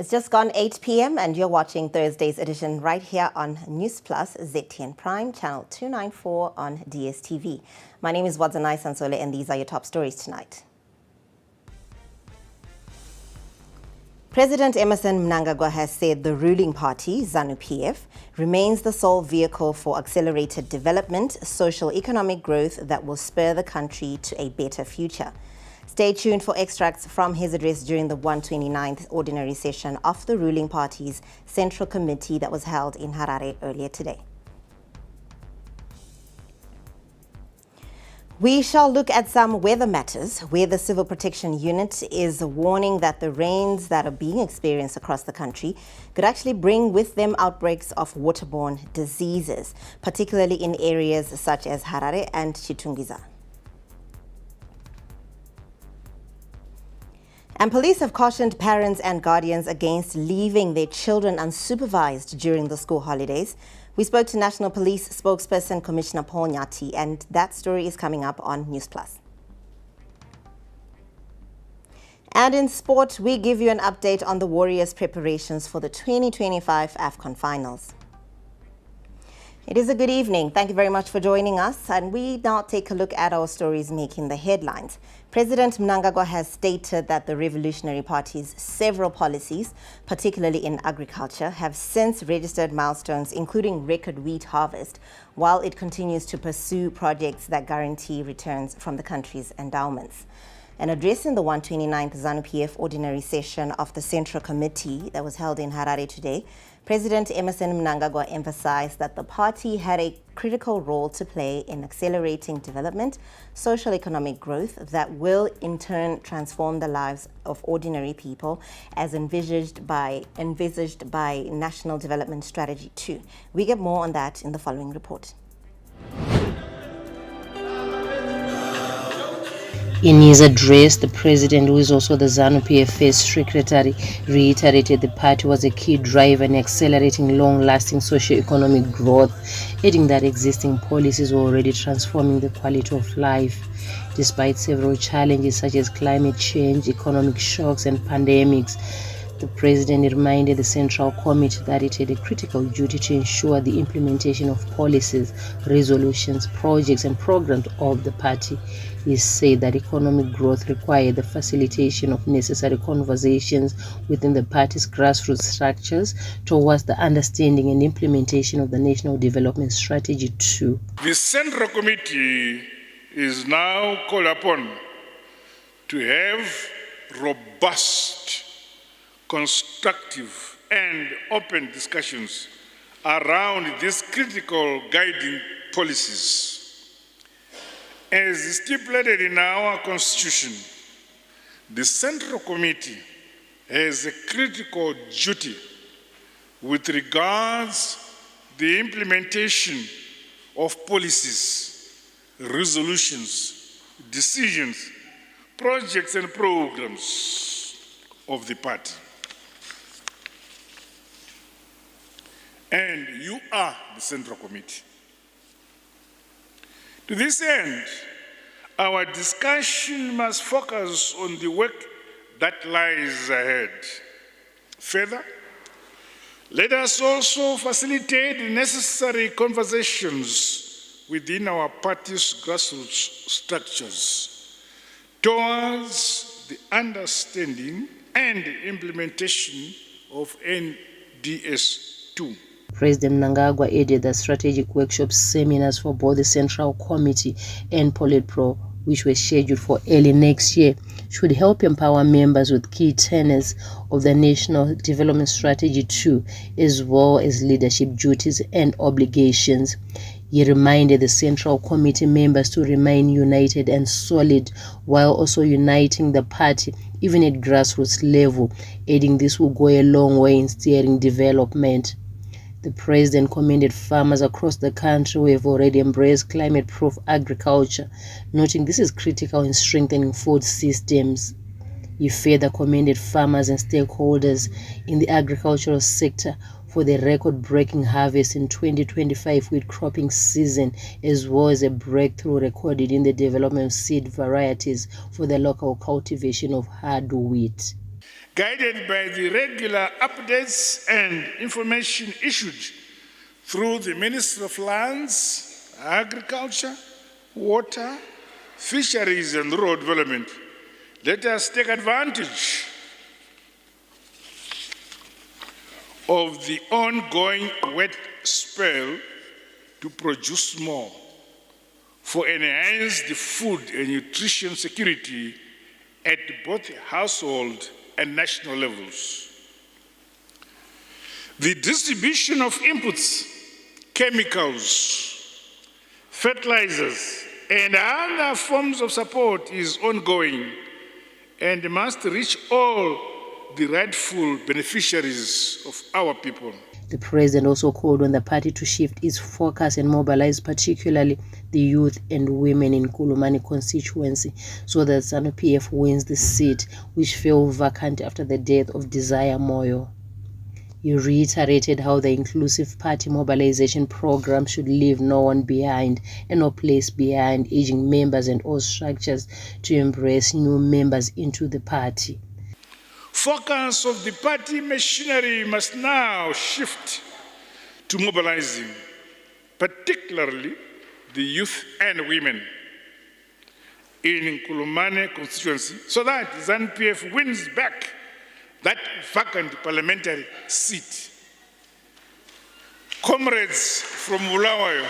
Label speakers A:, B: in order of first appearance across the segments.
A: It's just gone 8 p.m. and you're watching Thursday's edition right here on News Plus, ZTN Prime, channel 294 on DSTV. My name is Wadzanai Sansole and these are your top stories tonight. President Emmerson Mnangagwa has said the ruling party, ZANU-PF, remains the sole vehicle for accelerated development, social-economic growth that will spur the country to a better future. Stay tuned for extracts from his address during the 129th ordinary session of the ruling party's Central Committee that was held in Harare earlier today. We shall look at some weather matters where the Civil Protection Unit is warning that the rains that are being experienced across the country could actually bring with them outbreaks of waterborne diseases, particularly in areas such as Harare and Chitungiza. And police have cautioned parents and guardians against leaving their children unsupervised during the school holidays. We spoke to National Police spokesperson Commissioner Paul Nyati, and that story is coming up on News Plus. And in sport, we give you an update on the Warriors' preparations for the 2025 AFCON Finals. It is a good evening. Thank you very much for joining us. And we now take a look at our stories making the headlines. President Mnangagwa has stated that the Revolutionary Party's several policies, particularly in agriculture, have since registered milestones, including record wheat harvest, while it continues to pursue projects that guarantee returns from the country's endowments. And addressing the 129th ZANU-PF ordinary session of the Central Committee that was held in Harare today, President Emmerson Mnangagwa emphasized that the party had a critical role to play in accelerating development, social economic growth that will in turn transform the lives of ordinary people as envisaged by National Development Strategy 2. We get more on that in the following report.
B: In his address, the president, who is also the ZANU-PF first secretary, reiterated the party was a key driver in accelerating long-lasting socio-economic growth, adding that existing policies were already transforming the quality of life. Despite several challenges such as climate change, economic shocks, and pandemics, the president reminded the Central Committee that it had a critical duty to ensure the implementation of policies, resolutions, projects, and programs of the party. He said that economic growth required the facilitation of necessary conversations within the party's grassroots structures towards the understanding and implementation of the National Development Strategy 2.
C: The Central Committee is now called upon to have robust, constructive and open discussions around these critical guiding policies. As stipulated in our Constitution, the Central Committee has a critical duty with regards to the implementation of policies, resolutions, decisions, projects and programs of the party. And you are the Central Committee. To this end, our discussion must focus on the work that lies ahead. Further, let us also facilitate the necessary conversations within our party's grassroots structures towards the understanding and implementation of NDS 2.
B: President Mnangagwa added that strategic workshop seminars for both the Central Committee and Politburo, which were scheduled for early next year, should help empower members with key tenets of the National Development Strategy 2, as well as leadership duties and obligations. He reminded the Central Committee members to remain united and solid while also uniting the party, even at grassroots level, adding this will go a long way in steering development. The president commended farmers across the country who have already embraced climate-proof agriculture, noting this is critical in strengthening food systems. He further commended farmers and stakeholders in the agricultural sector for the record-breaking harvest in 2025 wheat cropping season, as well as a breakthrough recorded in the development of seed varieties for the local cultivation of hard wheat.
C: guided by the regular updates and information issued through the Ministry of Lands, Agriculture, Water, Fisheries and Rural Development. Let us take advantage of the ongoing wet spell to produce more for enhanced food and nutrition security at both household and national levels. The distribution of inputs, chemicals, fertilizers, and other forms of support is ongoing and must reach all the rightful beneficiaries of our people.
B: The president also called on the party to shift its focus and mobilize particularly the youth and women in Kulumani constituency so that ZANU-PF wins the seat, which fell vacant after the death of Desire Moyo. He reiterated how the inclusive party mobilization program should leave no one behind and no place behind, urging members and all structures to embrace new members into the party.
C: Focus of the party machinery must now shift to mobilizing, particularly the youth and women in Kulumane constituency, so that ZANU-PF wins back that vacant parliamentary seat. Comrades from Bulawayo,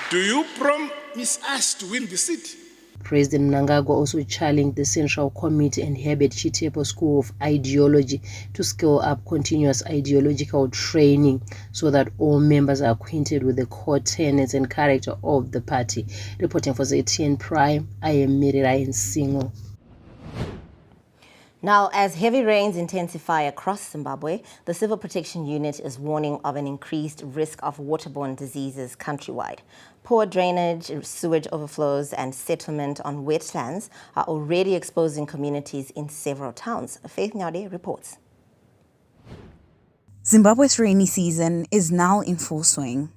C: do you promise us to win the seat?
B: President Mnangagwa also challenged the Central Committee and Herbert Chitepo School of Ideology to scale up continuous ideological training so that all members are acquainted with the core tenets and character of the party. Reporting for ZTN Prime, I am Mirira Nsingo.
A: Now, as heavy rains intensify across Zimbabwe, the Civil Protection Unit is warning of an increased risk of waterborne diseases countrywide. Poor drainage, sewage overflows, and settlement on wetlands are already exposing communities in several towns. Faith Nyade reports.
D: Zimbabwe's rainy season is now in full swing,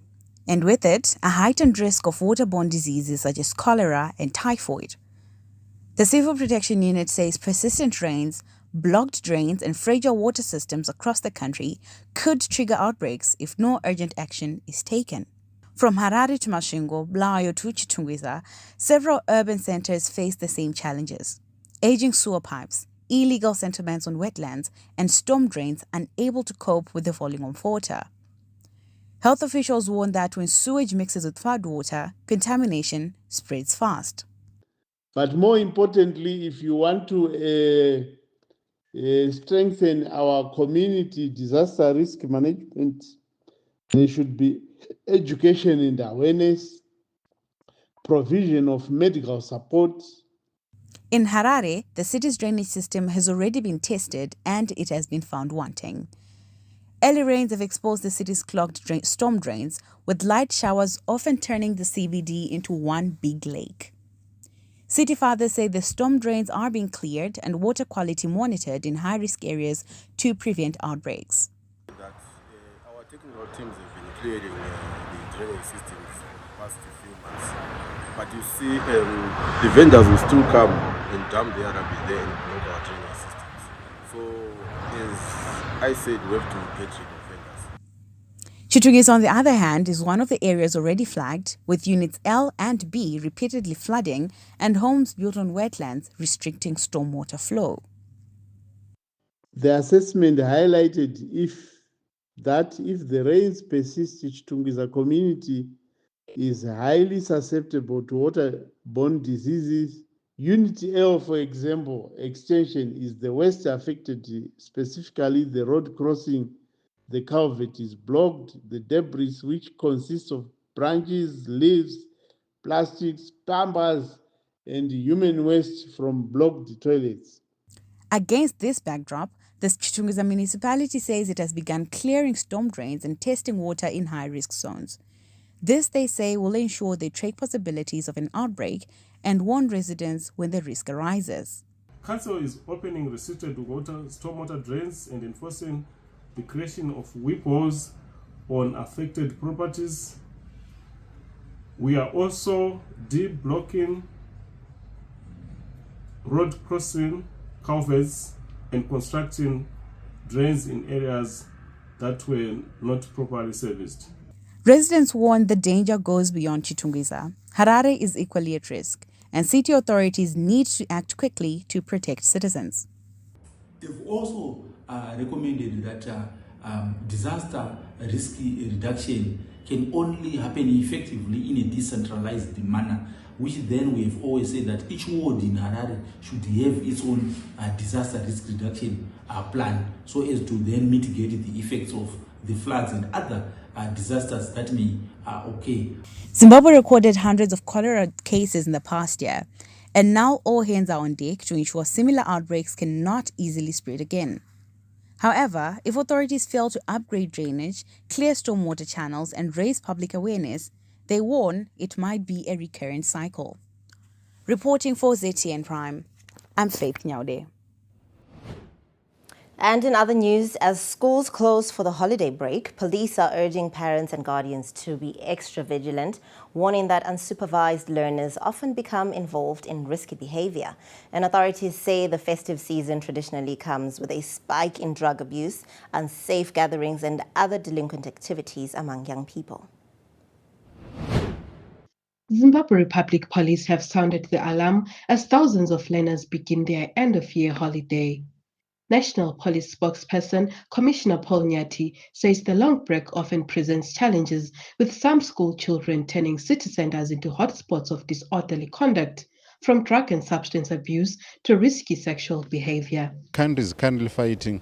D: and with it, a heightened risk of waterborne diseases such as cholera and typhoid. The Civil Protection Unit says persistent rains, blocked drains, and fragile water systems across the country could trigger outbreaks if no urgent action is taken. From Harare to Masvingo, Bulawayo to Chitungwiza, several urban centers face the same challenges: aging sewer pipes, illegal settlements on wetlands, and storm drains unable to cope with the volume of water. Health officials warn that when sewage mixes with flood water, contamination spreads fast.
E: But more importantly, if you want to strengthen our community disaster risk management, there should be education and awareness, provision of medical support.
D: In Harare, the city's drainage system has already been tested and it has been found wanting. Early rains have exposed the city's clogged storm drains, with light showers often turning the CBD into one big lake. City fathers say the storm drains are being cleared and water quality monitored in high-risk areas to prevent outbreaks.
F: That our technical teams have been clearing the drainage systems for the past few months. But you see, the vendors will still come and dump their rubbish there and block our drainage systems. So, as I said, we have to get rid of vendors.
D: Chitungwiza, on the other hand, is one of the areas already flagged, with units L and B repeatedly flooding and homes built on wetlands restricting stormwater flow.
E: The assessment highlighted if the rains persist, Chitungwiza community is highly susceptible to waterborne diseases. Unit L, for example, extension is the worst affected, specifically the road crossing. The culvert is blocked. The debris, which consists of branches, leaves, plastics, timbers, and human waste from blocked toilets.
D: Against this backdrop, the Chitungwiza municipality says it has begun clearing storm drains and testing water in high-risk zones. This, they say, will ensure they track possibilities of an outbreak and warn residents when the risk arises.
G: Council is opening restricted stormwater drains and enforcing the creation of weep holes on affected properties. We are also de-blocking road crossing culverts and constructing drains in areas that were not properly serviced.
D: Residents warn the danger goes beyond Chitungwiza. Harare is equally at risk, and city authorities need to act quickly to protect citizens.
H: They've also recommended that disaster risk reduction can only happen effectively in a decentralized manner, which then we have always said that each ward in Harare should have its own disaster risk reduction plan, so as to then mitigate the effects of the floods and other disasters that may occur.
D: Zimbabwe recorded hundreds of cholera cases in the past year, and now all hands are on deck to ensure similar outbreaks cannot easily spread again. However, if authorities fail to upgrade drainage, clear stormwater channels, and raise public awareness, they warn it might be a recurrent cycle. Reporting for ZTN Prime, I'm Faith Nyaude.
A: And in other news, as schools close for the holiday break, police are urging parents and guardians to be extra vigilant, warning that unsupervised learners often become involved in risky behavior. And authorities say the festive season traditionally comes with a spike in drug abuse, unsafe gatherings, and other delinquent activities among young people.
I: Zimbabwe Public Police have sounded the alarm as thousands of learners begin their end-of-year holiday. National Police spokesperson Commissioner Paul Nyati says the long break often presents challenges, with some school children turning city centers into hotspots of disorderly conduct, from drug and substance abuse to risky sexual behavior.
J: Countries currently fighting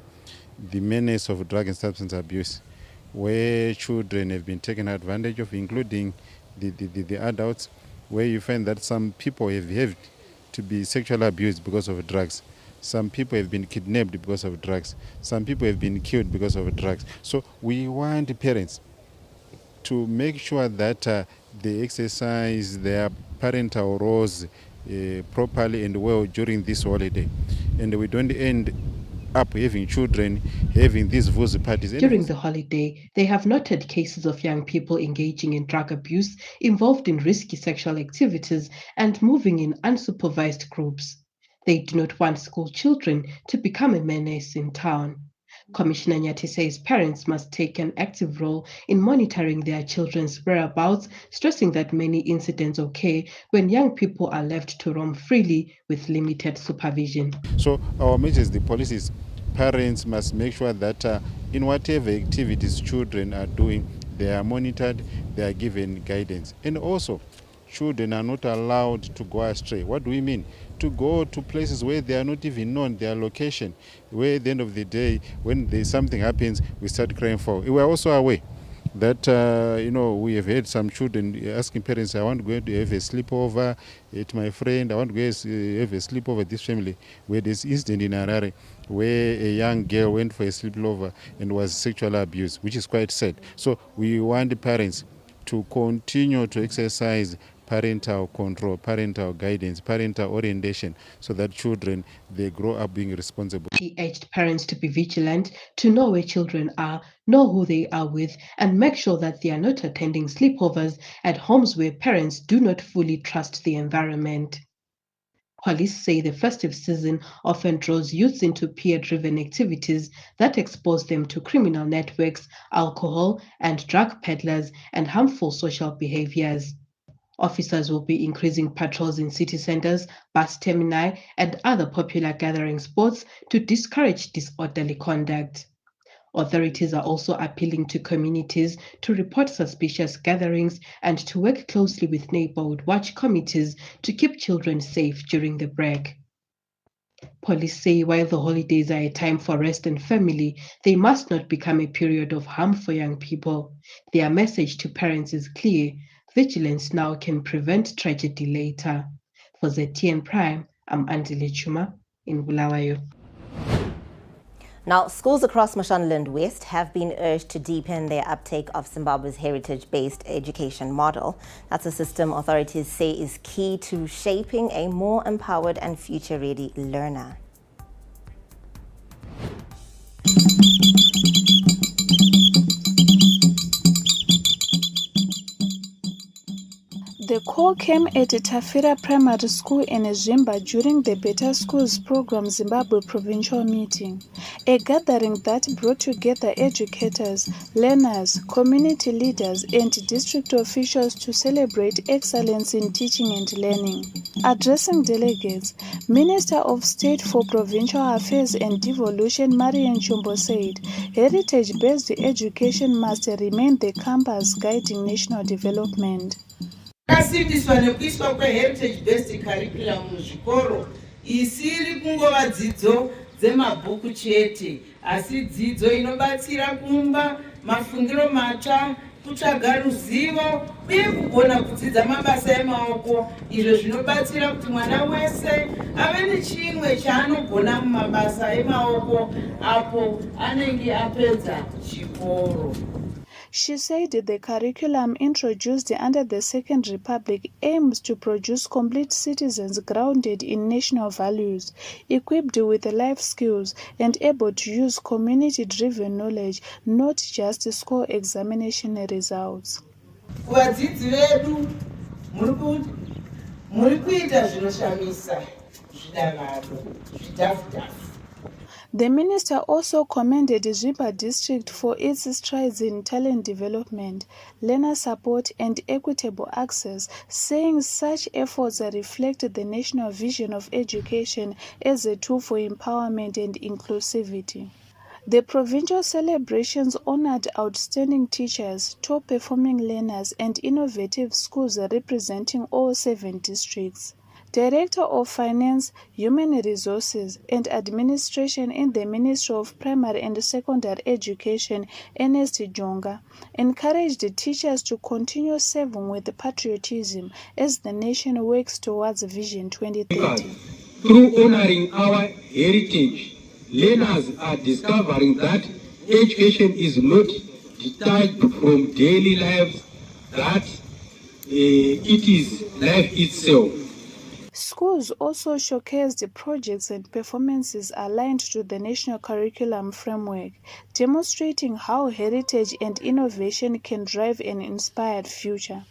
J: the menace of drug and substance abuse, where children have been taken advantage of, including the adults, where you find that some people have to be sexually abused because of drugs. Some people have been kidnapped because of drugs. Some people have been killed because of drugs. So we want parents to make sure that they exercise their parental roles properly and well during this holiday. And we don't end up having children having these vuzi parties.
I: During the holiday, they have noted cases of young people engaging in drug abuse, involved in risky sexual activities, and moving in unsupervised groups. They do not want school children to become a menace in town. Commissioner Nyati says parents must take an active role in monitoring their children's whereabouts, stressing that many incidents occur when young people are left to roam freely with limited supervision.
J: So our message, the police, is parents must make sure that in whatever activities children are doing, they are monitored, they are given guidance. And also, children are not allowed to go astray. What do we mean? To go to places where they are not even known, their location, where at the end of the day, when something happens, we start crying for. We are also aware that, we have had some children asking parents, I want to go to have a sleepover at my friend, I want to go have a sleepover at this family. We had this incident in Harare where a young girl went for a sleepover and was sexually abused, which is quite sad. So we want the parents to continue to exercise parental control, parental guidance, parental orientation, so that children, they grow up being responsible.
I: He urged parents to be vigilant, to know where children are, know who they are with, and make sure that they are not attending sleepovers at homes where parents do not fully trust the environment. Police say the festive season often draws youths into peer-driven activities that expose them to criminal networks, alcohol and drug peddlers, and harmful social behaviors. Officers will be increasing patrols in city centers, bus termini, and other popular gathering spots to discourage disorderly conduct. Authorities are also appealing to communities to report suspicious gatherings and to work closely with neighborhood watch committees to keep children safe during the break. Police say while the holidays are a time for rest and family, they must not become a period of harm for young people. Their message to parents is clear: vigilance now can prevent tragedy later. For ZTN Prime, I'm Andile Chuma in Bulawayo.
A: Now, schools across Mashonaland West have been urged to deepen their uptake of Zimbabwe's heritage-based education model. That's a system authorities say is key to shaping a more empowered and future-ready learner.
K: The call came at Tafira Primary School in Zimba during the Better Schools Program Zimbabwe provincial meeting, a gathering that brought together educators, learners, community leaders, and district officials to celebrate excellence in teaching and learning. Addressing delegates, Minister of State for Provincial Affairs and Devolution Marian Chombo said, heritage-based education must remain the compass guiding national development.
L: Takasimbiswa nekuiswa kwe-heritage based curriculum muzvikoro isiri kungova dzidzo dzemabhuku chete, asi dzidzo inobatsira kumba mafungiro matsva, kutsvaga ruzivo uye kugona kudzidza mabasa emaoko, izvo zvinobatsira kuti mwana wese ave nechimwe chaanogona mumabasa emaoko apo anenge apedza chikoro.
K: She said the curriculum introduced under the Second Republic aims to produce complete citizens grounded in national values, equipped with life skills, and able to use community-driven knowledge, not just score examination results.
L: Vadzidzi vedu muri kuita zvinoshamisa, zvidavado, zvidhafu-dhafu.
K: The minister also commended Zimba district for its strides in talent development, learner support, and equitable access, saying such efforts reflect the national vision of education as a tool for empowerment and inclusivity. The provincial celebrations honored outstanding teachers, top-performing learners, and innovative schools representing all 7 districts. Director of Finance, Human Resources and Administration in the Ministry of Primary and Secondary Education, Ernest Jonga, encouraged teachers to continue serving with patriotism as the nation works towards Vision 2030.
M: Through honoring our heritage, learners are discovering that education is not detached from daily lives, that it is life itself.
K: Schools also showcased projects and performances aligned to the national curriculum framework, demonstrating how heritage and innovation can drive an inspired future.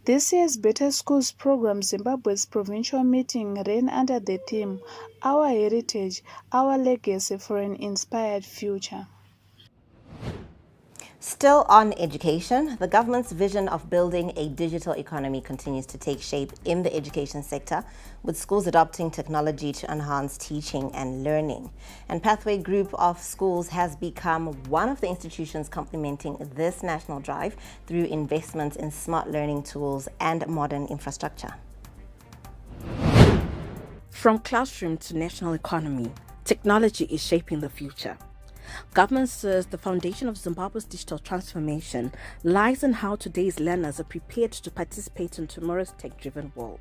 K: This year's Better Schools Program Zimbabwe's provincial meeting ran under the theme, Our Heritage, Our Legacy for an Inspired Future.
A: Still on education, the government's vision of building a digital economy continues to take shape in the education sector, with schools adopting technology to enhance teaching and learning. And Pathway Group of Schools has become one of the institutions complementing this national drive through investments in smart learning tools and modern infrastructure.
N: From classroom to national economy, technology is shaping the future. Government says the foundation of Zimbabwe's digital transformation lies in how today's learners are prepared to participate in tomorrow's tech-driven world.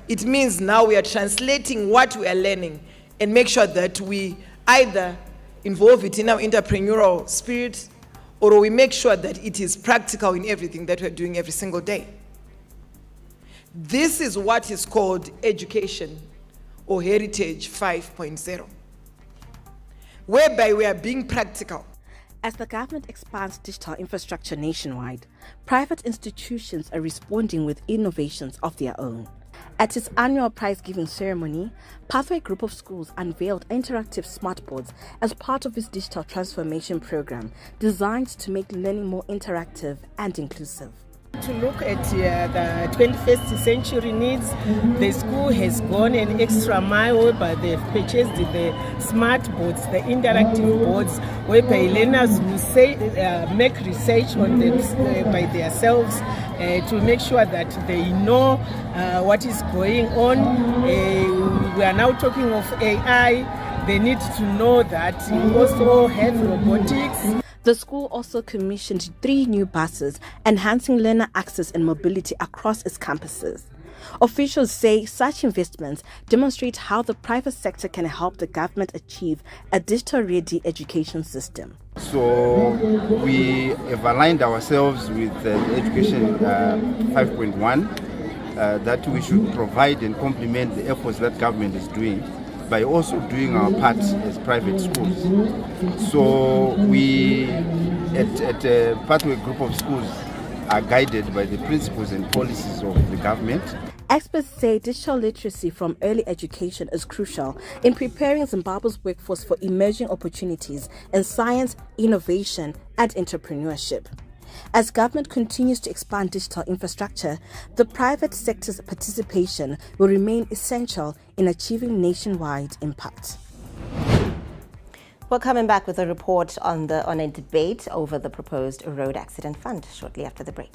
L: It means now we are translating what we are learning and make sure that we either involve it in our entrepreneurial spirit or we make sure that it is practical in everything that we're doing every single day. This is what is called education or heritage 5.0. Whereby we are being practical.
N: As the government expands digital infrastructure nationwide, private institutions are responding with innovations of their own. At its annual prize-giving ceremony, Pathway Group of Schools unveiled interactive smartboards as part of its digital transformation program, designed to make learning more interactive and inclusive.
O: To look at the 21st century needs, the school has gone an extra mile, but they've purchased the smart boards, the interactive boards, whereby learners will make research on them by themselves to make sure that they know what is going on. We are now talking of AI. They need to know that we also have robotics.
N: The school also commissioned 3 new buses, enhancing learner access and mobility across its campuses. Officials say such investments demonstrate how the private sector can help the government achieve a digital-ready education system.
P: So we have aligned ourselves with Education 5.1 that we should provide and complement the efforts that government is doing by also doing our part as private schools. So we, at Pathway Group of Schools, are guided by the principles and policies of the government.
N: Experts say digital literacy from early education is crucial in preparing Zimbabwe's workforce for emerging opportunities in science, innovation, and entrepreneurship. As government continues to expand digital infrastructure, the private sector's participation will remain essential in achieving nationwide impact.
A: We're coming back with a report on a debate over the proposed road accident fund shortly after the break.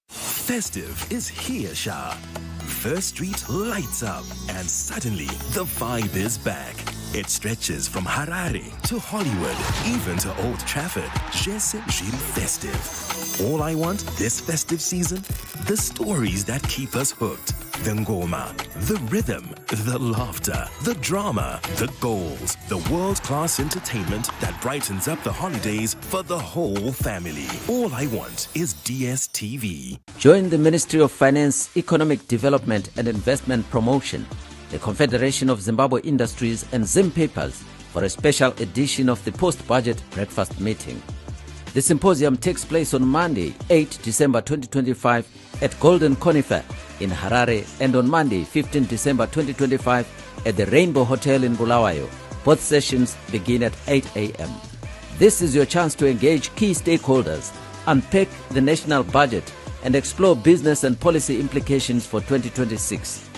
Q: Festive is here, Shah. First Street lights up, and suddenly the vibe is back. It stretches from Harare to Hollywood, even to Old Trafford. Jesse Gilles Festive. All I want this festive season? The stories that keep us hooked. The ngoma, the rhythm, the laughter, the drama, the goals, the world-class entertainment that brightens up the holidays for the whole family. All I want is DSTV.
R: Join the Ministry of Finance, Economic Development and Investment Promotion, the Confederation of Zimbabwe Industries and Zimpapers for a special edition of the post-budget breakfast meeting. The symposium takes place on Monday, 8 December 2025 at Golden Conifer in Harare and on Monday, 15 December 2025 at the Rainbow Hotel in Bulawayo. Both sessions begin at 8 a.m. This is your chance to engage key stakeholders, unpack the national budget, and explore business and policy implications for 2026.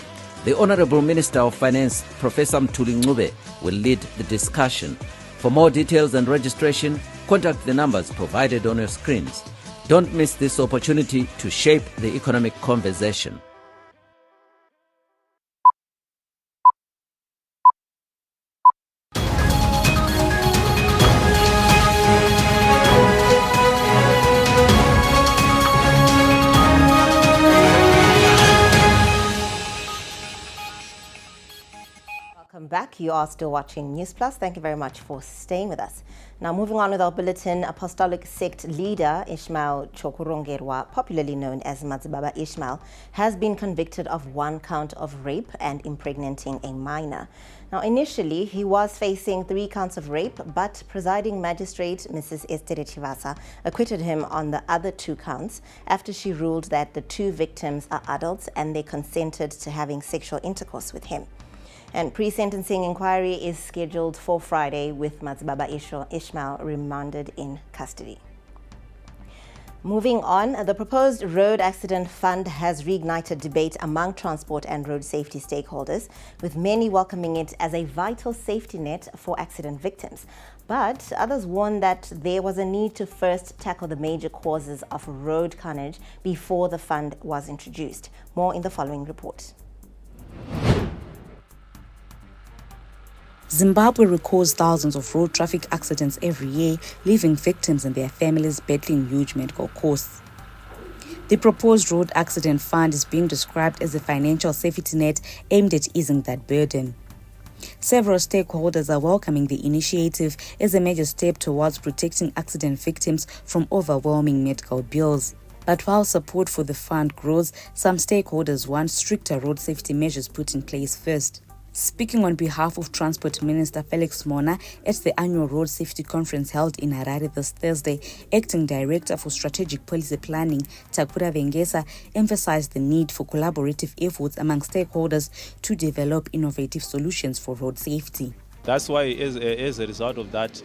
R: The Honorable Minister of Finance, Professor Mthuli Ncube, will lead the discussion. For more details and registration, contact the numbers provided on your screens. Don't miss this opportunity to shape the economic conversation.
A: Welcome back. You are still watching News Plus. Thank you very much for staying with us. Now, moving on with our bulletin, Apostolic Sect leader Ishmael Chokurongerwa, popularly known as Mazibaba Ishmael, has been convicted of 1 count of rape and impregnating a minor. Now, initially, he was facing 3 counts of rape, but presiding magistrate Mrs. Esther Chivasa acquitted him on the other 2 counts after she ruled that the 2 victims are adults and they consented to having sexual intercourse with him. And pre-sentencing inquiry is scheduled for Friday with Mazibaba Ishmael remanded in custody. Moving on, the proposed road accident fund has reignited debate among transport and road safety stakeholders, with many welcoming it as a vital safety net for accident victims. But others warn that there was a need to first tackle the major causes of road carnage before the fund was introduced. More in the following report.
D: Zimbabwe records thousands of road traffic accidents every year, leaving victims and their families battling huge medical costs. The proposed road accident fund is being described as a financial safety net aimed at easing that burden. Several stakeholders are welcoming the initiative as a major step towards protecting accident victims from overwhelming medical bills. But while support for the fund grows, some stakeholders want stricter road safety measures put in place first. Speaking on behalf of Transport Minister Felix Mona at the annual Road Safety Conference held in Harare this Thursday, Acting Director for Strategic Policy Planning, Takura Vengesa, emphasized the need for collaborative efforts among stakeholders to develop innovative solutions for road safety.
S: That's why, as a result of that,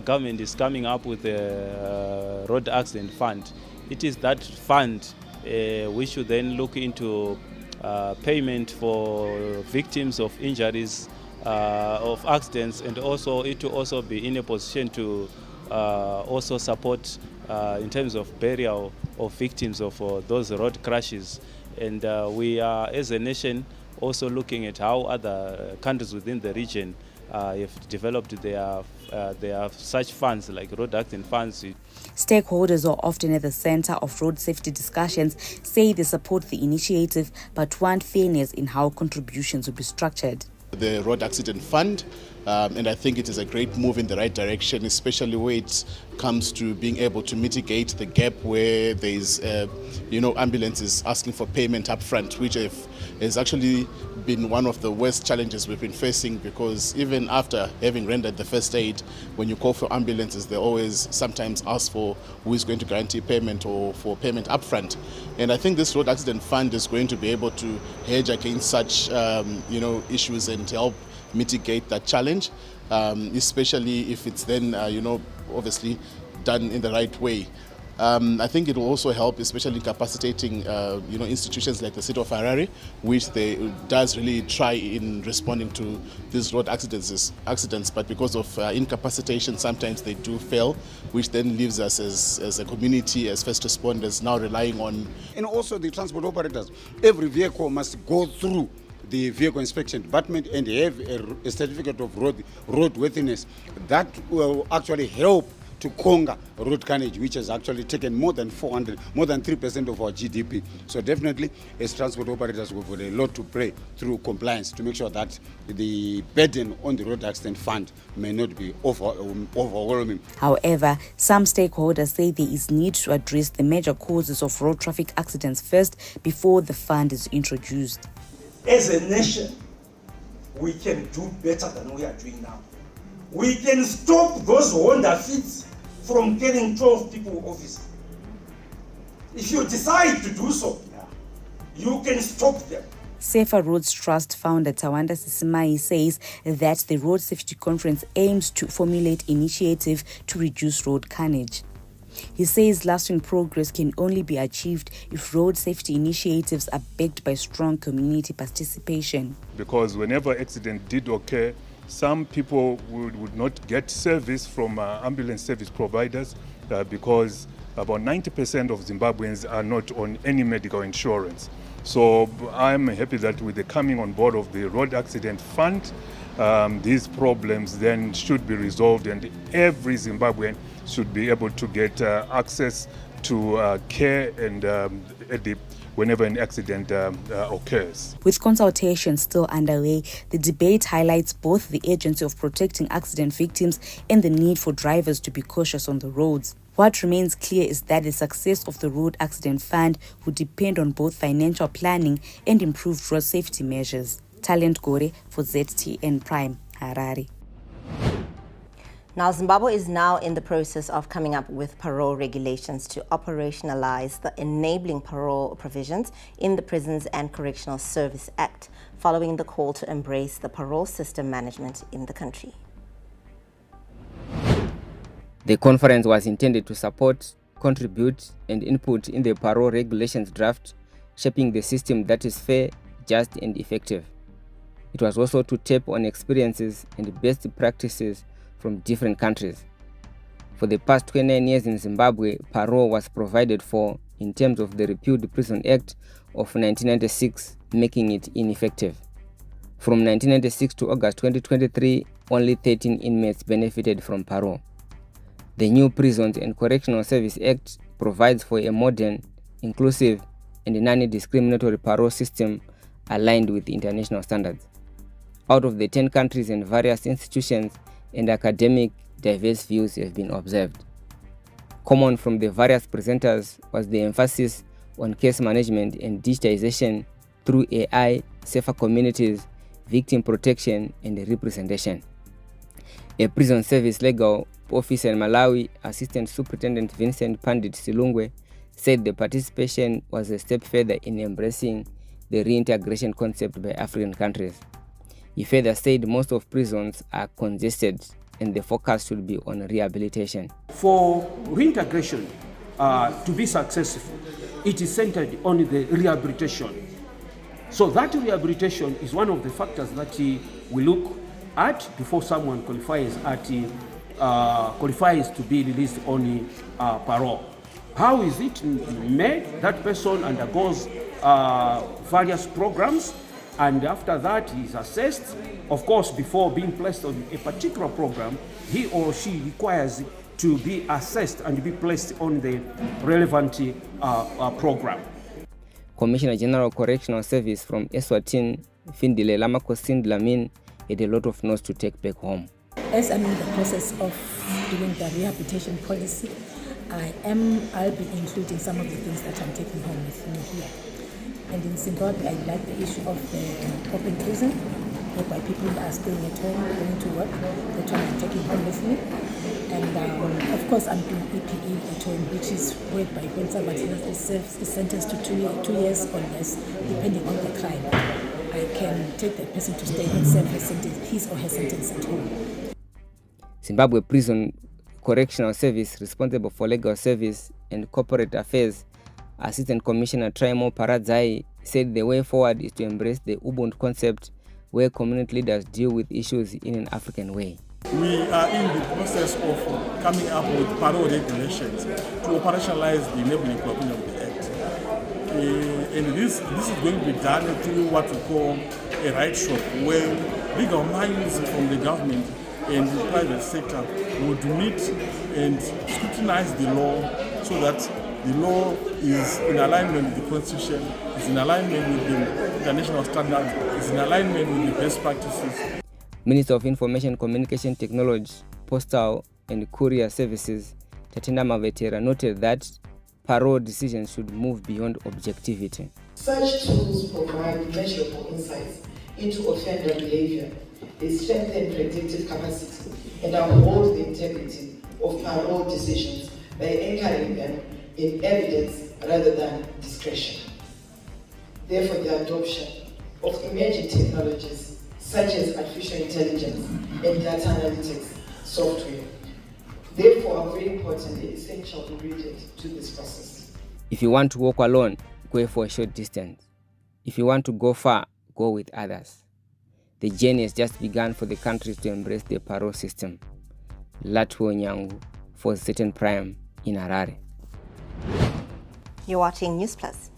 S: government is coming up with a road accident fund. It is that fund we should then look into payment for victims of injuries, of accidents, and also it will also be in a position to also support in terms of burial of victims of those road crashes. And we are, as a nation, also looking at how other countries within the region have developed their such funds like road accident funds.
D: Stakeholders who are often at the center of road safety discussions say they support the initiative but want fairness in how contributions will be structured.
T: The road accident fund And I think it is a great move in the right direction, especially where it comes to being able to mitigate the gap where there is, ambulances asking for payment up front, which has actually been one of the worst challenges we've been facing, because even after having rendered the first aid, when you call for ambulances, they always sometimes ask for who is going to guarantee payment or for payment up front. And I think this road accident fund is going to be able to hedge against such issues and help mitigate that challenge, especially if it's then obviously done in the right way. I think it will also help, especially capacitating institutions like the city of Harare, which does really try in responding to these road accidents, but because of incapacitation, sometimes they do fail, which then leaves us as a community, as first responders, now relying on.
U: And also the transport operators, every vehicle must go through the vehicle inspection department and have a certificate of roadworthiness. That will actually help to conquer road carnage, which has actually taken more than 3% of our GDP. So definitely, as transport operators, we've got a lot to play through compliance to make sure that the burden on the road accident fund may not be overwhelming.
D: However, some stakeholders say there is need to address the major causes of road traffic accidents first before the fund is introduced.
V: As a nation, we can do better than we are doing now. We can stop those Honda Fits from getting 12 people office. If you decide to do so, you can stop them.
D: Safer Roads Trust founder Tawanda Sisimai says that the Road Safety Conference aims to formulate initiative to reduce road carnage. He says lasting progress can only be achieved if road safety initiatives are backed by strong community participation.
W: Because whenever accident did occur, some people would not get service from ambulance service providers because about 90% of Zimbabweans are not on any medical insurance. So I'm happy that with the coming on board of the Road Accident Fund, these problems then should be resolved, and every Zimbabwean should be able to get access to care and whenever an accident occurs.
D: With consultations still underway, the debate highlights both the urgency of protecting accident victims and the need for drivers to be cautious on the roads. What remains clear is that the success of the Road Accident Fund would depend on both financial planning and improved road safety measures. Talent Gore for ZTN Prime, Harare.
A: Now, Zimbabwe is now in the process of coming up with parole regulations to operationalize the enabling parole provisions in the Prisons and Correctional Service Act, following the call to embrace the parole system management in the country.
X: The conference was intended to support, contribute, and input in the parole regulations draft, shaping the system that is fair, just, and effective. It was also to tap on experiences and best practices from different countries. For the past 29 years in Zimbabwe, parole was provided for in terms of the repealed Prison Act of 1996, making it ineffective. From 1996 to August 2023, only 13 inmates benefited from parole. The new Prisons and Correctional Service Act provides for a modern, inclusive, and non-discriminatory parole system aligned with international standards. Out of the 10 countries and various institutions and academic, diverse views have been observed. Common from the various presenters was the emphasis on case management and digitization through AI, safer communities, victim protection, and representation. A prison service legal officer in Malawi, Assistant Superintendent Vincent Pandit Silungwe, said the participation was a step further in embracing the reintegration concept by African countries. He further said most of prisons are congested and the focus should be on rehabilitation.
Y: For reintegration to be successful, it is centered on the rehabilitation. So that rehabilitation is one of the factors that we look at before someone qualifies to be released on parole. How is it made? That person undergoes various programs, and after that he is assessed. Of course, before being placed on a particular program, he or she requires to be assessed and be placed on the relevant program.
X: Commissioner General Correctional Service from Eswatini, Findile Lamakosin Dlamini, had a lot of notes to take back home.
B: As I'm in the process of doing the rehabilitation policy, I'll be including some of the things that I'm taking home with me here. And in Zimbabwe, I like the issue of the open prison, whereby people are staying at home, going to work. That's what I'm taking home with me. And of course, I'm doing EPE at home, which is whereby when somebody is sentenced to 2 years or less, depending on the crime, I can take that person to stay and serve his or her sentence at home.
X: Zimbabwe Prison Correctional Service, responsible for legal service and corporate affairs, Assistant Commissioner Traimo Paradzai, said the way forward is to embrace the Ubuntu concept, where community leaders deal with issues in an African way.
C: We are in the process of coming up with parole regulations to operationalize the enabling provision of the Act. And this is going to be done through what we call a right shop, where legal minds from the government and the private sector would meet and scrutinize the law so that the law is in alignment with the Constitution, is in alignment with the international standards, is in alignment with the best practices.
X: Minister of Information Communication Technology, Postal and Courier Services, Tatenda Mavetera, noted that parole decisions should move beyond objectivity.
E: Such tools provide measurable insights into offender behavior. They strengthen predictive capacity and uphold the integrity of parole decisions by anchoring them in evidence rather than discretion. Therefore, the adoption of emerging technologies such as artificial intelligence and data analytics software, therefore, are very important and essential ingredients to this process.
X: If you want to walk alone, go for a short distance. If you want to go far, go with others. The journey has just begun for the countries to embrace the parole system. Latwo Nyangu for Certain Prime in Harare.
A: You're watching News Plus.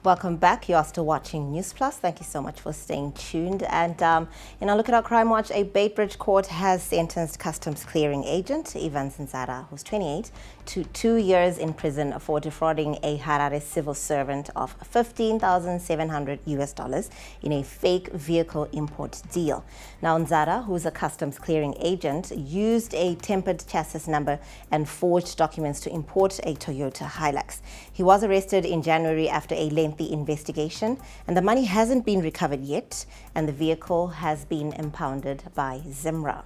A: Welcome back. You are still watching News Plus. Thank you so much for staying tuned. And in our look at our crime watch, a Beitbridge court has sentenced customs clearing agent Ivan Nzara, who's 28, to 2 years in prison for defrauding a Harare civil servant of $15,700 in a fake vehicle import deal. Now, Nzara, who's a customs clearing agent, used a tempered chassis number and forged documents to import a Toyota Hilux. He was arrested in January after a lengthy investigation, and the money hasn't been recovered yet, and the vehicle has been impounded by Zimra.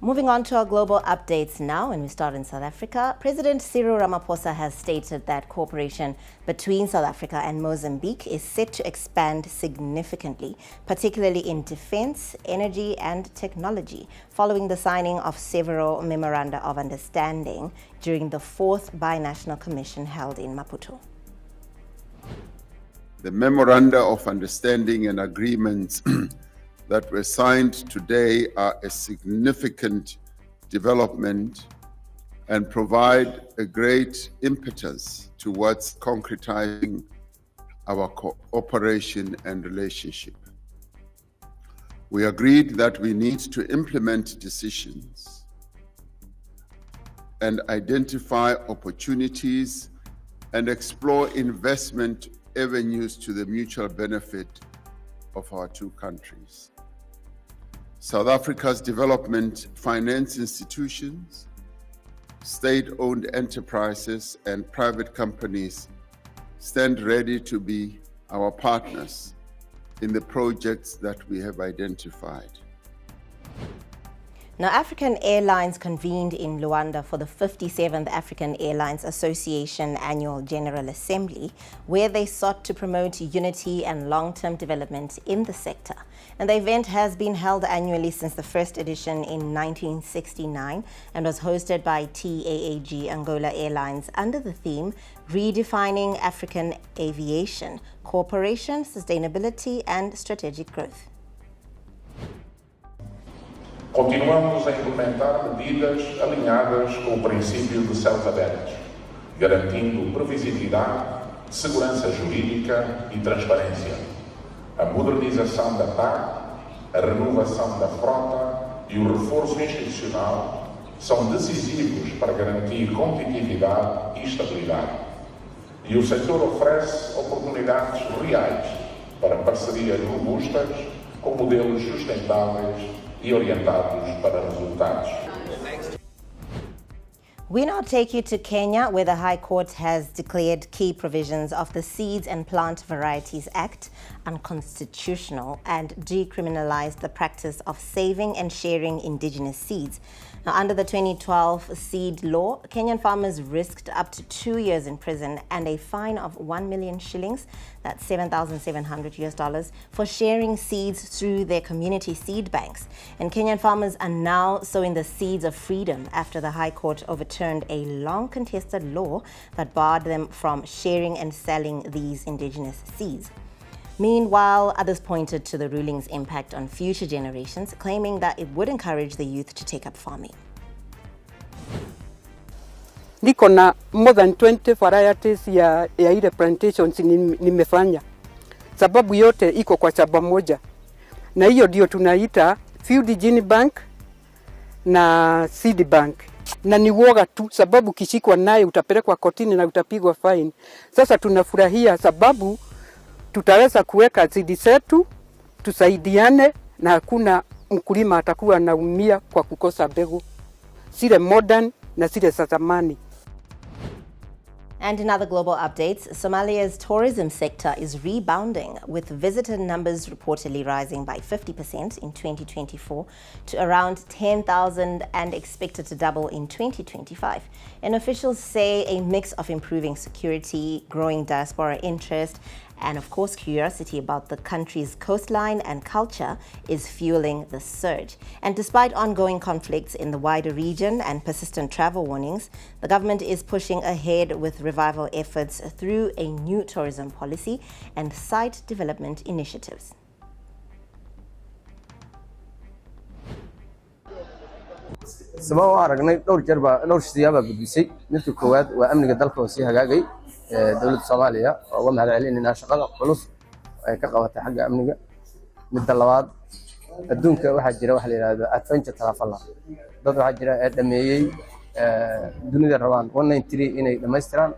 A: Moving on to our global updates now, and we start in South Africa. President Cyril Ramaphosa has stated that cooperation between South Africa and Mozambique is set to expand significantly, particularly in defense, energy, and technology, following the signing of several memoranda of understanding during the 4th Binational Commission held in Maputo.
F: The memoranda of understanding and agreements that were signed today are a significant development and provide a great impetus towards concretizing our cooperation and relationship. We agreed that we need to implement decisions and identify opportunities and explore investment avenues to the mutual benefit of our two countries. South Africa's development finance institutions, state-owned enterprises, and private companies stand ready to be our partners in the projects that we have identified.
A: Now, African Airlines convened in Luanda for the 57th African Airlines Association Annual General Assembly, where they sought to promote unity and long-term development in the sector. And the event has been held annually since the first edition in 1969 and was hosted by TAAG Angola Airlines under the theme Redefining African Aviation, Cooperation, Sustainability and Strategic Growth.
G: Continuamos a implementar medidas alinhadas com o princípio de céus abertos, garantindo previsibilidade, segurança jurídica e transparência. A modernização da TAP, a renovação da frota e o reforço institucional são decisivos para garantir competitividade e estabilidade. E o setor oferece oportunidades reais para parcerias robustas com modelos sustentáveis e orientados para resultados.
A: We now take you to Kenya, where the High Court has declared key provisions of the Seeds and Plant Varieties Act unconstitutional and decriminalized the practice of saving and sharing indigenous seeds. Now, under the 2012 seed law, Kenyan farmers risked up to 2 years in prison and a fine of 1 million shillings, that's $7,700 for sharing seeds through their community seed banks. And Kenyan farmers are now sowing the seeds of freedom after the High Court overturned a long contested law that barred them from sharing and selling these indigenous seeds. Meanwhile, others pointed to the ruling's impact on future generations, claiming that it would encourage the youth to take up farming.
H: Niko na more than 20 varieties ya ile plantations nimefanya. Sababu yote iko kwa shamba moja. Na hiyo ndio tunaita field gene bank na seed bank. Na ni woga tu sababu kishikwa naye utapelekwa kotini na utapigwa fine. Sasa tunafurahia sababu tutaweza kuweka zidi zetu, tusaidiane na hakuna mkulima atakuwa anaumia kwa kukosa mbegu. Zile modern na zile za zamani.
A: And in other global updates, Somalia's tourism sector is rebounding, with visitor numbers reportedly rising by 50% in 2024 to around 10,000 and expected to double in 2025. And officials say a mix of improving security, growing diaspora interest, and of course curiosity about the country's coastline and culture is fueling the surge. And despite ongoing conflicts in the wider region and persistent travel warnings, the government is pushing ahead with revival efforts through a new tourism policy and site development initiatives.
I: sabab aragnay dhowr siyaaba gudbisay midka koowaad waa amniga dalka oo sii hagaagay dawladda Soomaaliya oo mahad celinayna shaqada culus ay ka qabatay xagga amniga midda labaad adduunka waxa jira wax la yiraahdo adventure travel dad waxa jira ee dhameeyay dunida rabaan 193 inay dhameystiraan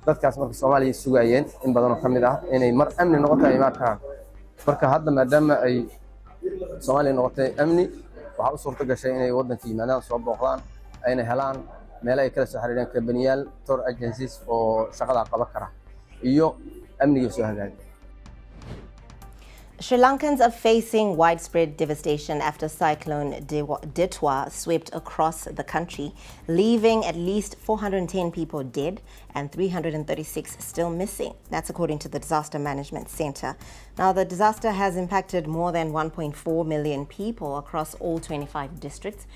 I: dadkaas marka Soomaaliya sugayeen in badan oo kamid ah inay mar amni noqoto ay marka hadda maadaama ay Soomaaliya noqotay amni waxa u suurta gashay inay wadanka yimaadaan soo booqdaan ayna helaan meel ay kala soo xiriiraan kabaniyaal tour agencies oo shaqada qaban kara iyo amniga soo hagaagay.
A: Sri Lankans are facing widespread devastation after cyclone Ditwa swept across the country, leaving at least 410 people dead and 336 still missing. That's according to the Disaster Management Center. Now, the disaster has impacted more than 1.4 million people across all 25 districts.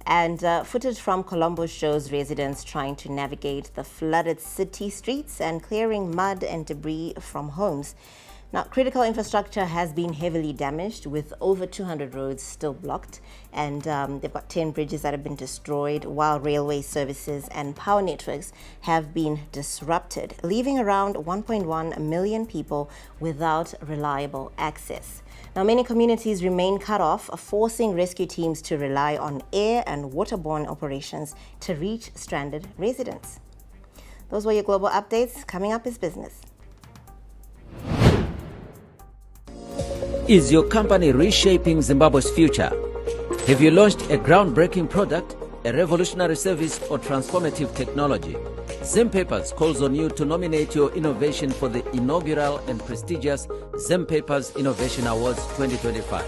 A: And footage from Colombo shows residents trying to navigate the flooded city streets and clearing mud and debris from homes. Now, critical infrastructure has been heavily damaged, with over 200 roads still blocked, and they've got 10 bridges that have been destroyed, while railway services and power networks have been disrupted, leaving around 1.1 million people without reliable access. Now, many communities remain cut off, forcing rescue teams to rely on air and waterborne operations to reach stranded residents. Those were your global updates. Coming up is business.
R: Is your company reshaping Zimbabwe's future? Have you launched a groundbreaking product, a revolutionary service, or transformative technology? Zimpapers calls on you to nominate your innovation for the inaugural and prestigious Zimpapers Innovation Awards 2025.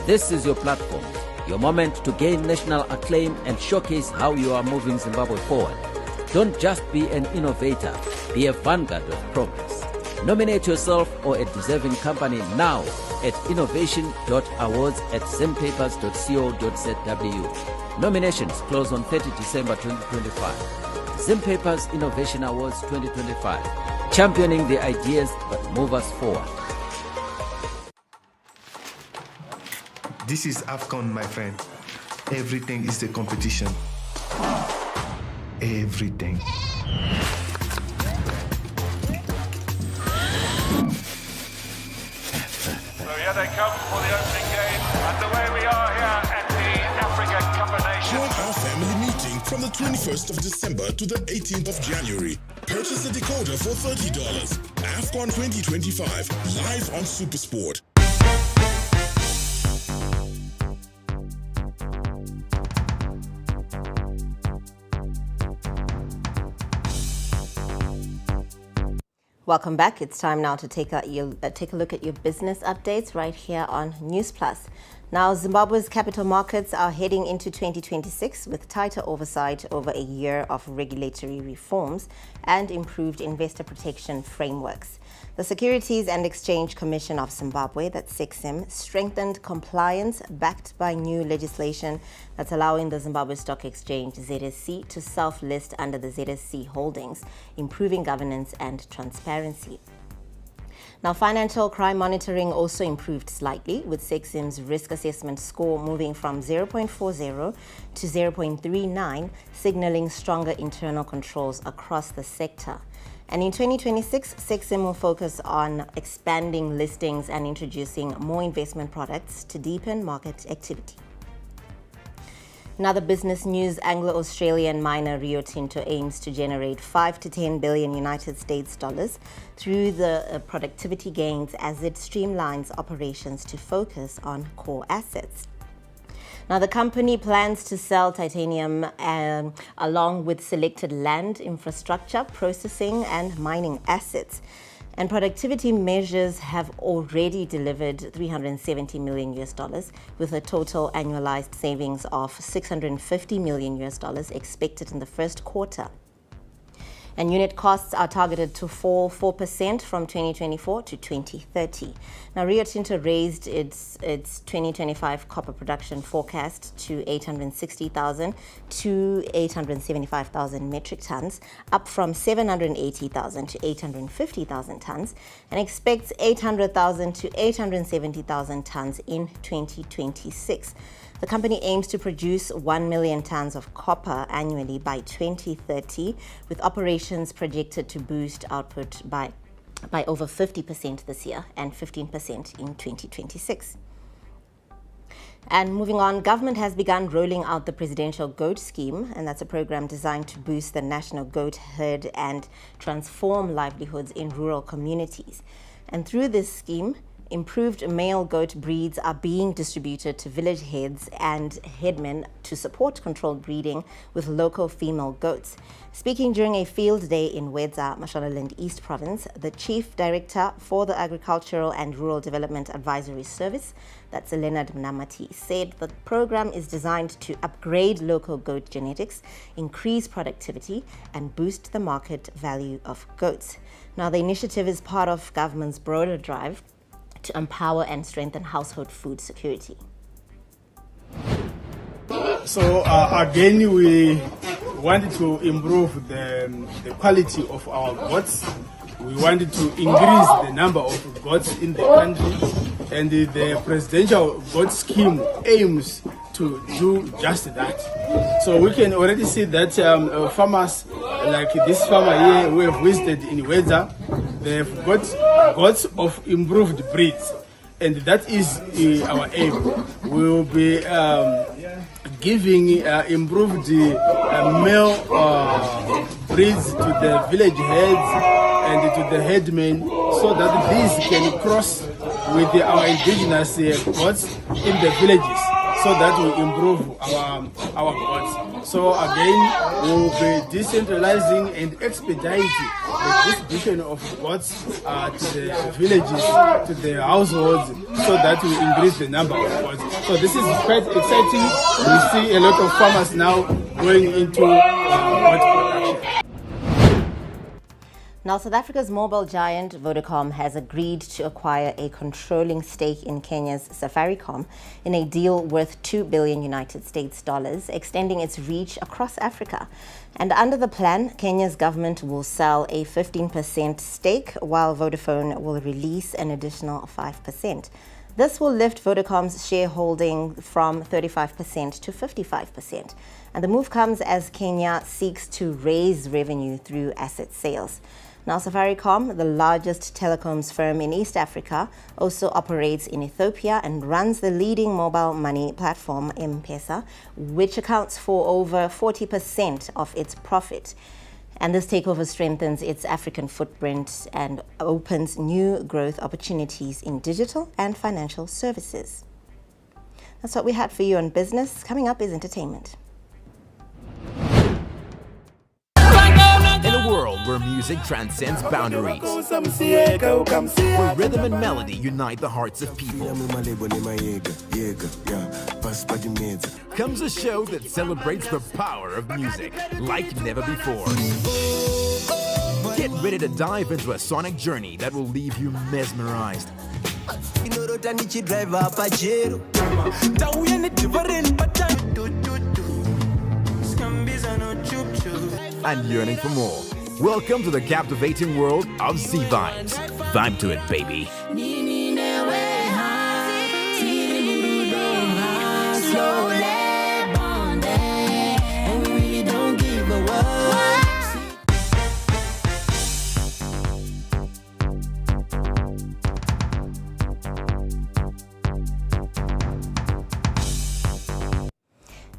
R: This is your platform, your moment to gain national acclaim and showcase how you are moving Zimbabwe forward. Don't just be an innovator, be a vanguard of progress. Nominate yourself or a deserving company now at innovation.awards@zimpapers.co.zw. Nominations close on 30 December 2025. Zimpapers Innovation Awards 2025, championing the ideas that move us forward.
J: This is AFCON, my friend. Everything is the competition. Everything.
K: So here they come for the opening game, and away we are here at the Africa Cup of Nations.
L: Join our family meeting from the 21st of December to the 18th of January. Purchase a decoder for $30. AFCON 2025, live on SuperSport.
A: Welcome back. It's time now to take a look at your business updates right here on News Plus. Now, Zimbabwe's capital markets are heading into 2026 with tighter oversight over a year of regulatory reforms and improved investor protection frameworks. The Securities and Exchange Commission of Zimbabwe, that's SECSIM, strengthened compliance backed by new legislation that's allowing the Zimbabwe Stock Exchange, ZSC, to self-list under the ZSC holdings, improving governance and transparency. Now, financial crime monitoring also improved slightly, with SECSIM's risk assessment score moving from 0.40 to 0.39, signaling stronger internal controls across the sector. And in 2026, SECSIM will focus on expanding listings and introducing more investment products to deepen market activity. In other business news, Anglo-Australian miner Rio Tinto aims to generate 5 to 10 billion United States dollars through the productivity gains as it streamlines operations to focus on core assets. Now, the company plans to sell titanium along with selected land, infrastructure, processing and mining assets. And productivity measures have already delivered $370 million, with a total annualized savings of $650 million expected in the first quarter. And unit costs are targeted to fall 4% from 2024 to 2030. Now, Rio Tinto raised its 2025 copper production forecast to 860,000 to 875,000 metric tons, up from 780,000 to 850,000 tons, and expects 800,000 to 870,000 tons in 2026. The company aims to produce 1 million tons of copper annually by 2030, with operations projected to boost output by over 50% this year and 15% in 2026. And moving on, government has begun rolling out the Presidential Goat Scheme, and that's a program designed to boost the national goat herd and transform livelihoods in rural communities. And through this scheme, improved male goat breeds are being distributed to village heads and headmen to support controlled breeding with local female goats. Speaking during a field day in Wedza, Mashonaland East Province, the Chief Director for the Agricultural and Rural Development Advisory Service, that's Leonard Mnamati, said the program is designed to upgrade local goat genetics, increase productivity, and boost the market value of goats. Now, the initiative is part of government's broader drive to empower and strengthen household food security.
M: So again, we wanted to improve the quality of our goats. We wanted to increase the number of goats in the country, and the Presidential Goat Scheme aims to do just that. So we can already see that farmers like this farmer here who have visited in Wedza, they've got goats of improved breeds, and that is our aim. We will be giving improved male breeds to the village heads and to the headmen, so that these can cross with our indigenous goats in the villages, so that we improve our gods. So again, we will be decentralizing and expediting the distribution of gods to the villages, to the households, so that we increase the number of gods. So this is quite exciting. We see a lot of farmers now going into god production.
A: Now, South Africa's mobile giant Vodacom has agreed to acquire a controlling stake in Kenya's Safaricom in a deal worth $2 billion United States dollars, extending its reach across Africa. And under the plan, Kenya's government will sell a 15% stake, while Vodafone will release an additional 5%. This will lift Vodacom's shareholding from 35% to 55%. And the move comes as Kenya seeks to raise revenue through asset sales. Now, Safaricom, the largest telecoms firm in East Africa, also operates in Ethiopia and runs the leading mobile money platform, M-Pesa, which accounts for over 40% of its profit. And this takeover strengthens its African footprint and opens new growth opportunities in digital and financial services. That's what we had for you on business. Coming up is entertainment.
N: In a world where music transcends boundaries, where rhythm and melody unite the hearts of people, comes a show that celebrates the power of music like never before. Get ready to dive into a sonic journey that will leave you mesmerized and yearning for more. Welcome to the captivating world of Z Vibes. Vibe to it, baby.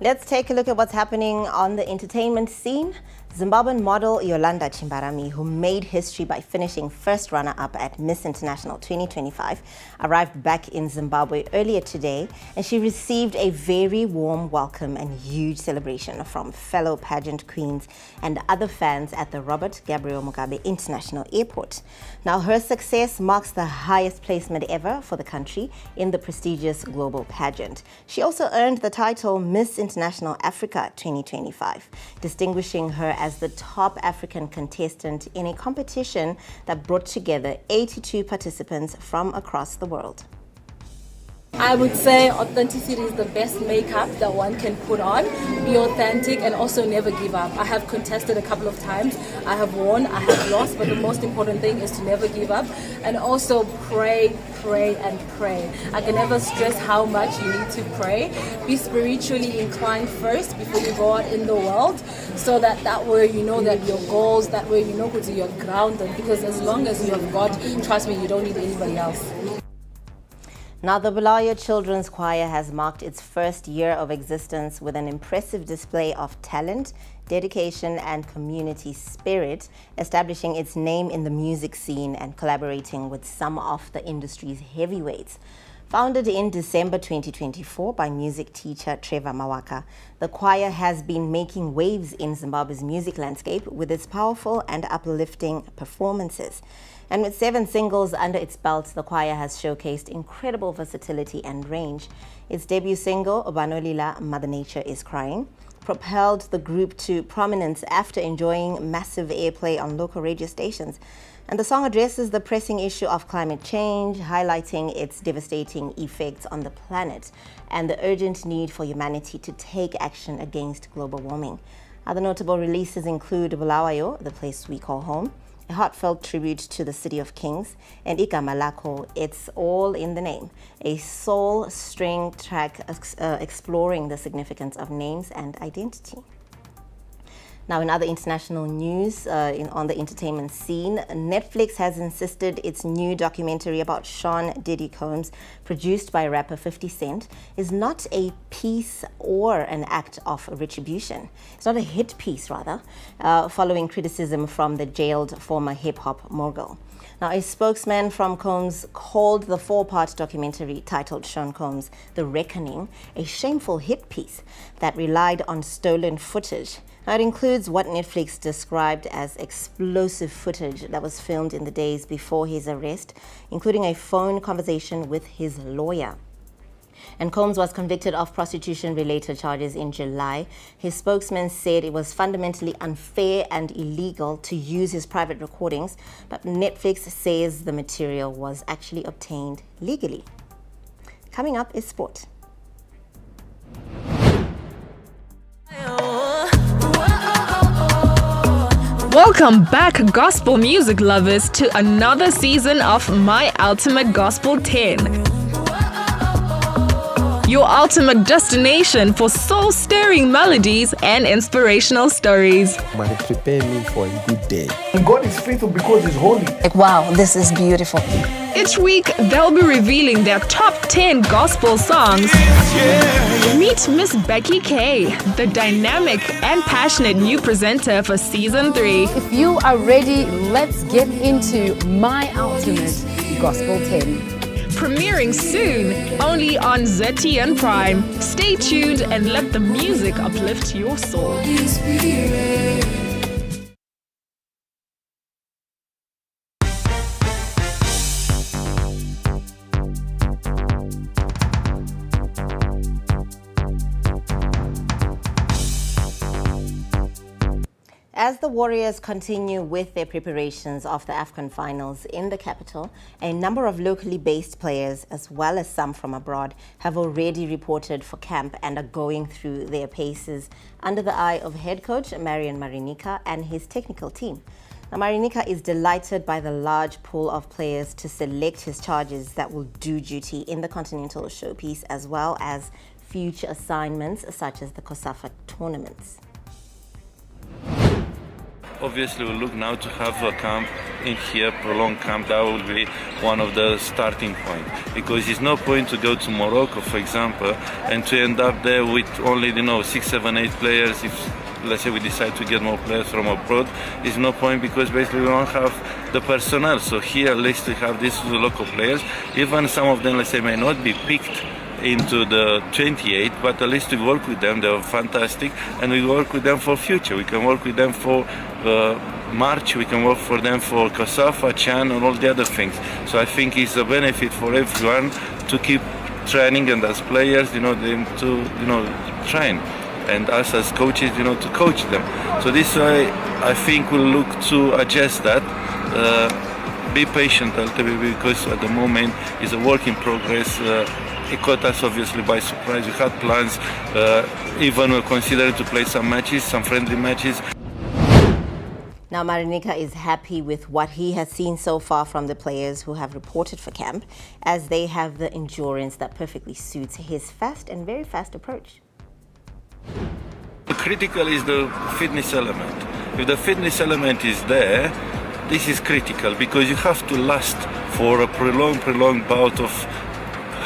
A: Let's take a look at what's happening on the entertainment scene. Zimbabwean model Yolanda Chimbarami, who made history by finishing first runner-up at Miss International 2025, arrived back in Zimbabwe earlier today, and she received a very warm welcome and huge celebration from fellow pageant queens and other fans at the Robert Gabriel Mugabe International Airport. Now, her success marks the highest placement ever for the country in the prestigious global pageant. She also earned the title Miss International Africa 2025, distinguishing her as the top African contestant in a competition that brought together 82 participants from across the world.
O: I would say authenticity is the best makeup that one can put on. Be authentic and also never give up. I have contested a couple of times. I have won, I have lost, but the most important thing is to never give up and also pray, pray, and pray. I can never stress how much you need to pray. Be spiritually inclined first before you go out in the world, so that way you know that your goals, that way you know who you're grounded, because as long as you have God, trust me, you don't need anybody else.
A: Now, the Bulawayo Children's Choir has marked its first year of existence with an impressive display of talent, dedication, and community spirit, establishing its name in the music scene and collaborating with some of the industry's heavyweights. Founded in December 2024 by music teacher Trevor Mawaka, the choir has been making waves in Zimbabwe's music landscape with its powerful and uplifting performances. And with 7 singles under its belt, the choir has showcased incredible versatility and range. Its debut single, Obanolila, Mother Nature is Crying, propelled the group to prominence after enjoying massive airplay on local radio stations. And the song addresses the pressing issue of climate change, highlighting its devastating effects on the planet and the urgent need for humanity to take action against global warming. Other notable releases include Bulawayo, the place we call home, a heartfelt tribute to the City of Kings, and Igama Lako, It's All in the Name, a soul string track exploring the significance of names and identity. Now, in other international news on the entertainment scene, Netflix has insisted its new documentary about Sean Diddy Combs, produced by rapper 50 Cent, is not a piece or an act of retribution. It's not a hit piece, rather, following criticism from the jailed former hip-hop mogul. Now, a spokesman from Combs called the 4-part documentary titled Sean Combs, The Reckoning, a shameful hit piece that relied on stolen footage. Now, it includes what Netflix described as explosive footage that was filmed in the days before his arrest, including a phone conversation with his lawyer. And Combs was convicted of prostitution-related charges in July. His spokesman said it was fundamentally unfair and illegal to use his private recordings, but Netflix says the material was actually obtained legally. Coming up is sport.
P: Welcome back, gospel music lovers, to another season of My Ultimate Gospel 10. Your ultimate destination for soul-stirring melodies and inspirational stories.
Q: But prepare me for a good day.
S: God is faithful because He's holy.
P: Like, wow, this is beautiful. Each week, they'll be revealing their top 10 gospel songs. Meet Miss Becky K, the dynamic and passionate new presenter for Season 3.
T: If you are ready, let's get into My Ultimate Gospel 10.
P: Premiering soon, only on ZTN Prime. Stay tuned and let the music uplift your soul.
A: As the Warriors continue with their preparations of the AFCON finals in the capital, a number of locally based players, as well as some from abroad, have already reported for camp and are going through their paces under the eye of head coach Marian Marinica and his technical team. Now, Marinica is delighted by the large pool of players to select his charges that will do duty in the Continental Showpiece, as well as future assignments such as the COSAFA tournaments.
U: Obviously, we look now to have a camp in here, prolonged camp. That will be one of the starting points, because there's no point to go to Morocco, for example, and to end up there with only 6, 7, 8 players. If let's say we decide to get more players from abroad, there's no point, because basically we don't have the personnel. So here at least we have these local players. Even some of them, let's say, may not be picked into the 28, but at least we work with them. They're fantastic, and we work with them for future. We can work with them for March, we can work for them for COSAFA, Chan, and all the other things. So I think it's a benefit for everyone to keep training, and as players, them to train, and us as coaches, to coach them. So this way, I think we'll look to adjust that. Be patient a little bit, because at the moment it's a work in progress. It caught us obviously by surprise. We had plans, even we're considering to play some matches, some friendly matches.
A: Now, Marinica is happy with what he has seen so far from the players who have reported for camp, as they have the endurance that perfectly suits his fast and very fast approach.
U: The critical is the fitness element. If the fitness element is there, this is critical, because you have to last for a prolonged bout of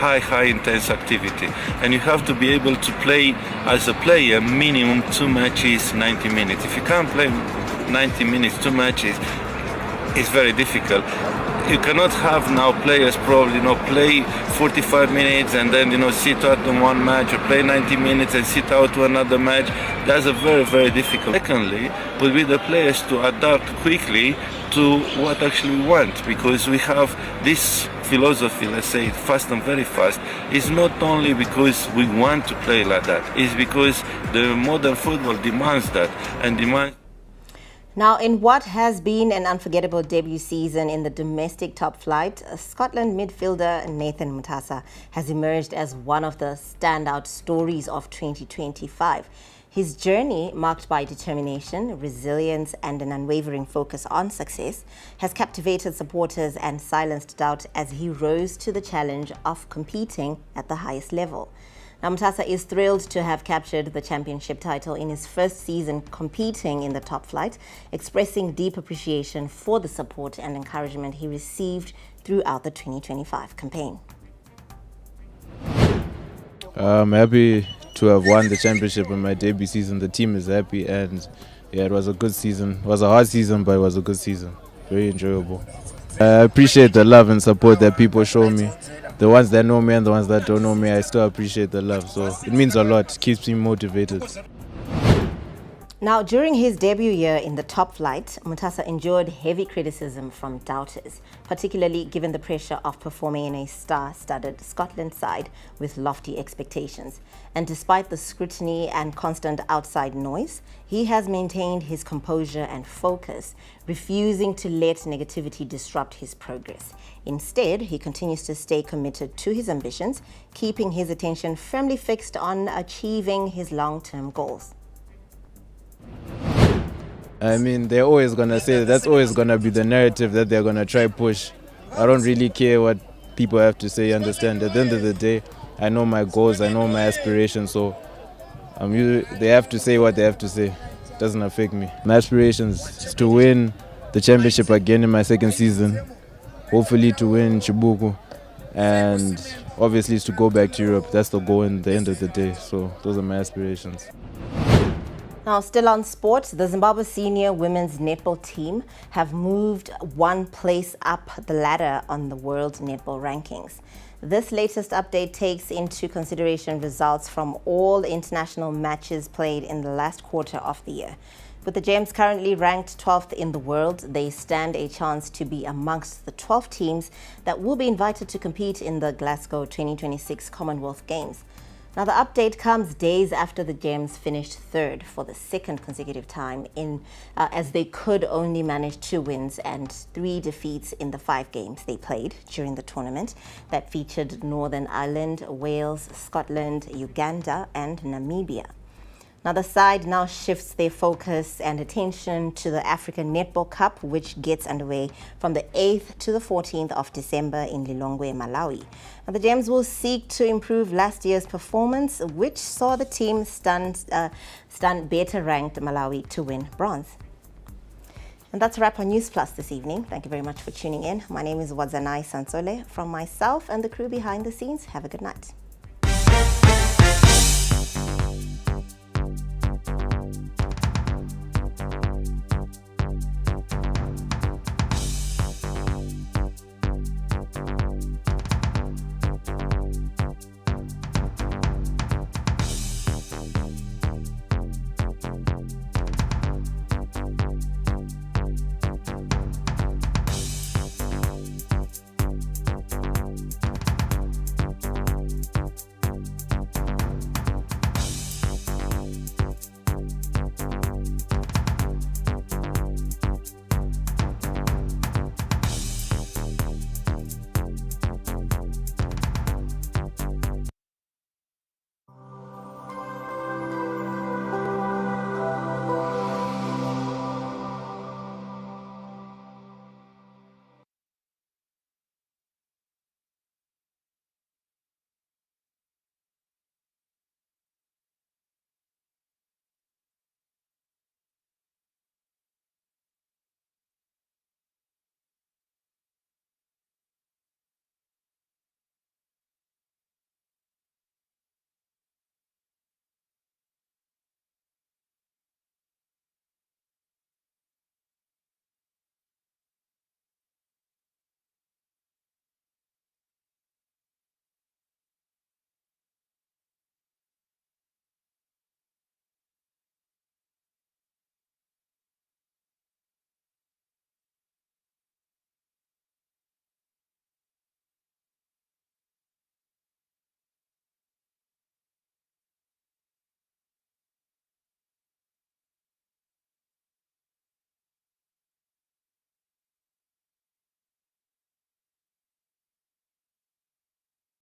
U: high intense activity, and you have to be able to play as a player minimum 2 matches 90 minutes. If you can't play 90 minutes 2 matches, it's very difficult. You cannot have now players probably play 45 minutes and then sit out on one match, or play 90 minutes and sit out to another match. That's a very difficult. Secondly, will be the players to adapt quickly to what actually we want, because we have this philosophy, let's say fast and very fast, is not only because we want to play like that, it's because the modern football demands that, and demands.
A: Now, in what has been an unforgettable debut season in the domestic top flight, Scotland midfielder Nathan Mutasa has emerged as one of the standout stories of 2025. His journey, marked by determination, resilience, and an unwavering focus on success, has captivated supporters and silenced doubt as he rose to the challenge of competing at the highest level. Now, Mutasa is thrilled to have captured the championship title in his first season competing in the top flight, expressing deep appreciation for the support and encouragement he received throughout the 2025 campaign.
Z: I'm happy to have won the championship in my debut season. The team is happy, and yeah, it was a good season. It was a hard season, but it was a good season. Very enjoyable. I appreciate the love and support that people show me. The ones that know me and the ones that don't know me, I still appreciate the love. So it means a lot. It keeps me motivated.
A: Now, during his debut year in the top flight, Mutasa endured heavy criticism from doubters, particularly given the pressure of performing in a star-studded Scotland side with lofty expectations. And despite the scrutiny and constant outside noise, he has maintained his composure and focus, refusing to let negativity disrupt his progress. Instead, he continues to stay committed to his ambitions, keeping his attention firmly fixed on achieving his long-term goals.
Z: I mean, they're always going to say that's always going to be the narrative that they're going to try push. I don't really care what people have to say, understand. At the end of the day, I know my goals, I know my aspirations, so they have to say what they have to say. It doesn't affect me. My aspirations is to win the championship again in my second season, hopefully to win Chibuku, and obviously it's to go back to Europe. That's the goal in the end of the day, so those are my aspirations.
A: Now, still on sports, the Zimbabwe senior women's netball team have moved one place up the ladder on the world netball rankings. This latest update takes into consideration results from all international matches played in the last quarter of the year. With the Gems currently ranked 12th in the world, they stand a chance to be amongst the 12 teams that will be invited to compete in the Glasgow 2026 Commonwealth Games. Now, the update comes days after the Gems finished third for the second consecutive time as they could only manage 2 wins and 3 defeats in the 5 games they played during the tournament that featured Northern Ireland, Wales, Scotland, Uganda and Namibia. Now, the side now shifts their focus and attention to the African Netball Cup, which gets underway from the 8th to the 14th of December in Lilongwe, Malawi. Now, the Gems will seek to improve last year's performance, which saw the team stun better-ranked Malawi to win bronze. And that's a wrap on News Plus this evening. Thank you very much for tuning in. My name is Wadzanai Sansole. From myself and the crew behind the scenes, have a good night.